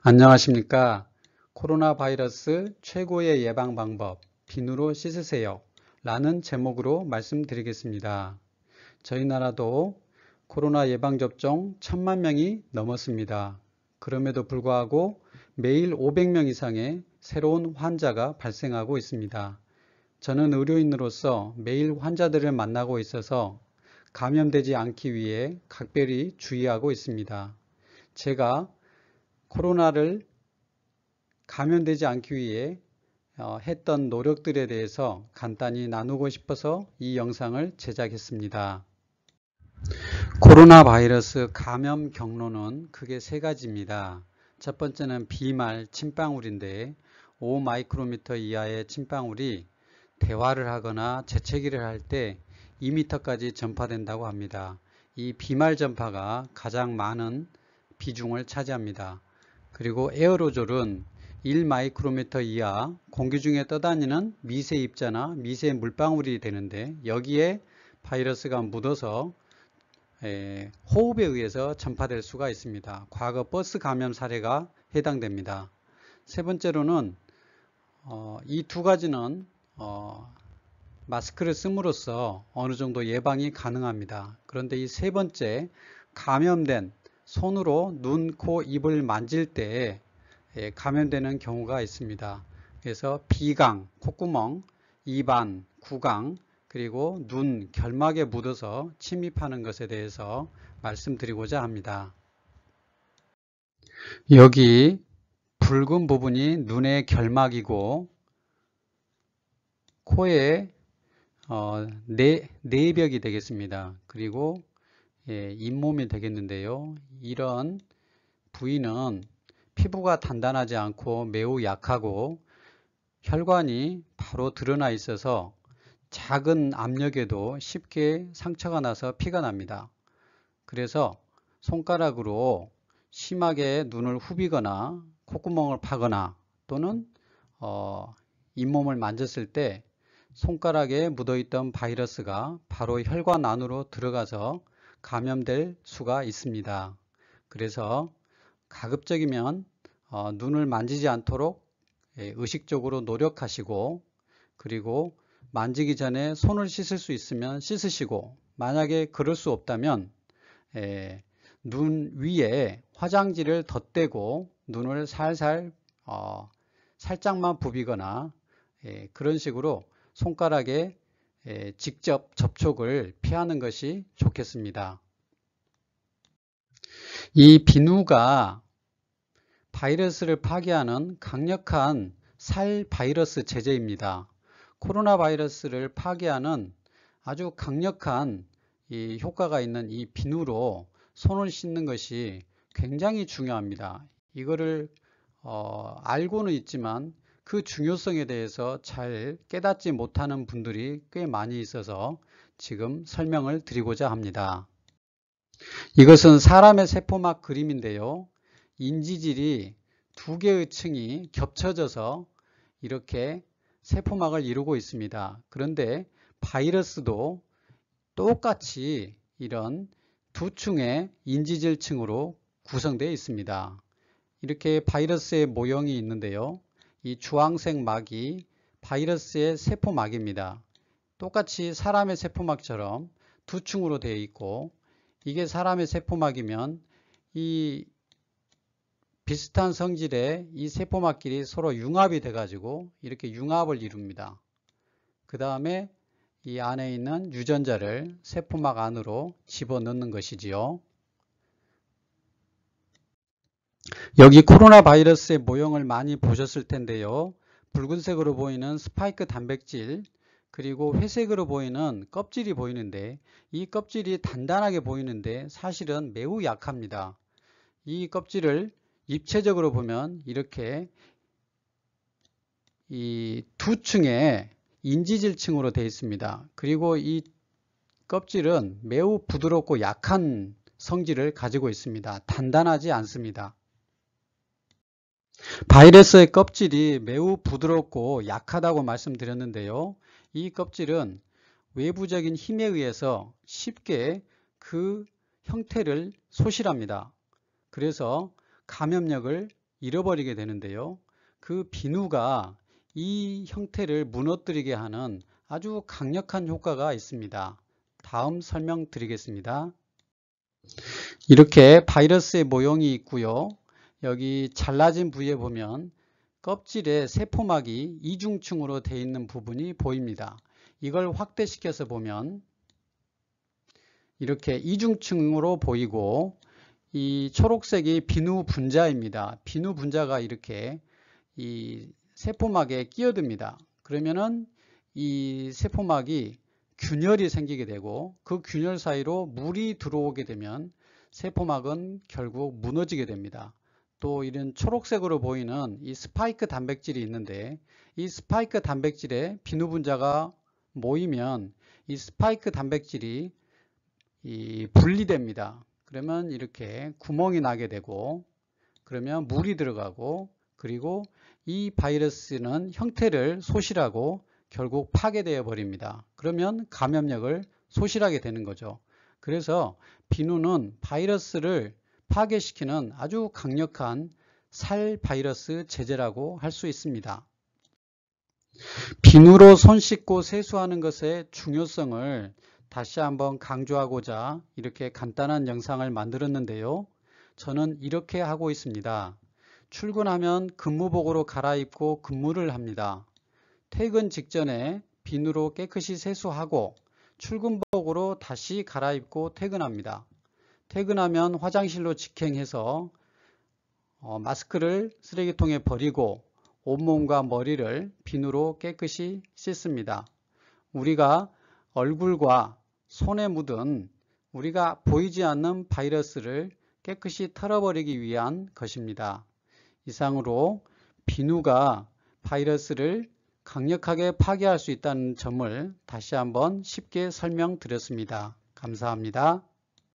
안녕하십니까. 코로나 바이러스 최고의 예방 방법, 비누로 씻으세요. 라는 제목으로 말씀드리겠습니다. 저희 나라도 코로나 예방접종 1000만 명이 넘었습니다. 그럼에도 불구하고 매일 500명 이상의 새로운 환자가 발생하고 있습니다. 저는 의료인으로서 매일 환자들을 만나고 있어서 감염되지 않기 위해 각별히 주의하고 있습니다. 제가 코로나를 감염되지 않기 위해 했던 노력들에 대해서 간단히 나누고 싶어서 이 영상을 제작했습니다. 코로나 바이러스 감염 경로는 크게 세 가지입니다. 첫 번째는 비말 침방울인데 5 마이크로미터 이하의 침방울이 대화를 하거나 재채기를 할 때 2m까지 전파된다고 합니다. 이 비말 전파가 가장 많은 비중을 차지합니다. 그리고 에어로졸은 1 마이크로미터 이하 공기 중에 떠다니는 미세 입자나 미세 물방울이 되는데 여기에 바이러스가 묻어서 호흡에 의해서 전파될 수가 있습니다. 과거 버스 감염 사례가 해당됩니다. 세 번째로는 이 두 가지는 마스크를 씀으로써 어느 정도 예방이 가능합니다. 그런데 이 세 번째 감염된 손으로 눈, 코, 입을 만질 때 감염되는 경우가 있습니다. 그래서 비강, 콧구멍, 입안, 구강, 그리고 눈, 결막에 묻어서 침입하는 것에 대해서 말씀드리고자 합니다. 여기 붉은 부분이 눈의 결막이고 코의 내벽이 되겠습니다. 그리고 잇몸이 되겠는데요. 이런 부위는 피부가 단단하지 않고 매우 약하고 혈관이 바로 드러나 있어서 작은 압력에도 쉽게 상처가 나서 피가 납니다. 그래서 손가락으로 심하게 눈을 후비거나 콧구멍을 파거나 또는 잇몸을 만졌을 때 손가락에 묻어있던 바이러스가 바로 혈관 안으로 들어가서 감염될 수가 있습니다. 그래서 가급적이면 눈을 만지지 않도록 의식적으로 노력하시고, 그리고 만지기 전에 손을 씻을 수 있으면 씻으시고, 만약에 그럴 수 없다면 눈 위에 화장지를 덧대고 눈을 살살 살짝만 부비거나 그런 식으로 손가락에 직접 접촉을 피하는 것이 좋겠습니다. 이 비누가 바이러스를 파괴하는 강력한 살 바이러스 제제입니다. 코로나 바이러스를 파괴하는 아주 강력한 이 효과가 있는 이 비누로 손을 씻는 것이 굉장히 중요합니다. 이거를 알고는 있지만 그 중요성에 대해서 잘 깨닫지 못하는 분들이 꽤 많이 있어서 지금 설명을 드리고자 합니다. 이것은 사람의 세포막 그림인데요. 인지질이 두 개의 층이 겹쳐져서 이렇게 세포막을 이루고 있습니다. 그런데 바이러스도 똑같이 이런 두 층의 인지질층으로 구성되어 있습니다. 이렇게 바이러스의 모형이 있는데요. 이 주황색 막이 바이러스의 세포막입니다. 똑같이 사람의 세포막처럼 두 층으로 되어 있고, 이게 사람의 세포막이면 이 비슷한 성질의 이 세포막끼리 서로 융합이 돼 가지고 이렇게 융합을 이룹니다. 그 다음에 이 안에 있는 유전자를 세포막 안으로 집어넣는 것이지요. 여기 코로나 바이러스의 모형을 많이 보셨을 텐데요. 붉은색으로 보이는 스파이크 단백질, 그리고 회색으로 보이는 껍질이 보이는데, 이 껍질이 단단하게 보이는데 사실은 매우 약합니다. 이 껍질을 입체적으로 보면 이렇게 이 두 층의 인지질층으로 되어 있습니다. 그리고 이 껍질은 매우 부드럽고 약한 성질을 가지고 있습니다. 단단하지 않습니다. 바이러스의 껍질이 매우 부드럽고 약하다고 말씀드렸는데요. 이 껍질은 외부적인 힘에 의해서 쉽게 그 형태를 소실합니다. 그래서 감염력을 잃어버리게 되는데요. 그 비누가 이 형태를 무너뜨리게 하는 아주 강력한 효과가 있습니다. 다음 설명드리겠습니다. 이렇게 바이러스의 모형이 있고요. 여기 잘라진 부위에 보면 껍질에 세포막이 이중층으로 되어 있는 부분이 보입니다. 이걸 확대시켜서 보면 이렇게 이중층으로 보이고, 이 초록색이 비누 분자입니다. 비누 분자가 이렇게 이 세포막에 끼어듭니다. 그러면은 이 세포막이 균열이 생기게 되고, 그 균열 사이로 물이 들어오게 되면 세포막은 결국 무너지게 됩니다. 또 이런 초록색으로 보이는 이 스파이크 단백질이 있는데, 이 스파이크 단백질에 비누 분자가 모이면 이 스파이크 단백질이 분리됩니다. 그러면 이렇게 구멍이 나게 되고, 그러면 물이 들어가고, 그리고 이 바이러스는 형태를 소실하고 결국 파괴되어 버립니다. 그러면 감염력을 소실하게 되는 거죠. 그래서 비누는 바이러스를 파괴시키는 아주 강력한 살 바이러스 제재라고 할 수 있습니다. 비누로 손 씻고 세수하는 것의 중요성을 다시 한번 강조하고자 이렇게 간단한 영상을 만들었는데요. 저는 이렇게 하고 있습니다. 출근하면 근무복으로 갈아입고 근무를 합니다. 퇴근 직전에 비누로 깨끗이 세수하고 출근복으로 다시 갈아입고 퇴근합니다. 퇴근하면 화장실로 직행해서 마스크를 쓰레기통에 버리고 온몸과 머리를 비누로 깨끗이 씻습니다. 우리가 얼굴과 손에 묻은 우리가 보이지 않는 바이러스를 깨끗이 털어버리기 위한 것입니다. 이상으로 비누가 바이러스를 강력하게 파괴할 수 있다는 점을 다시 한번 쉽게 설명드렸습니다. 감사합니다.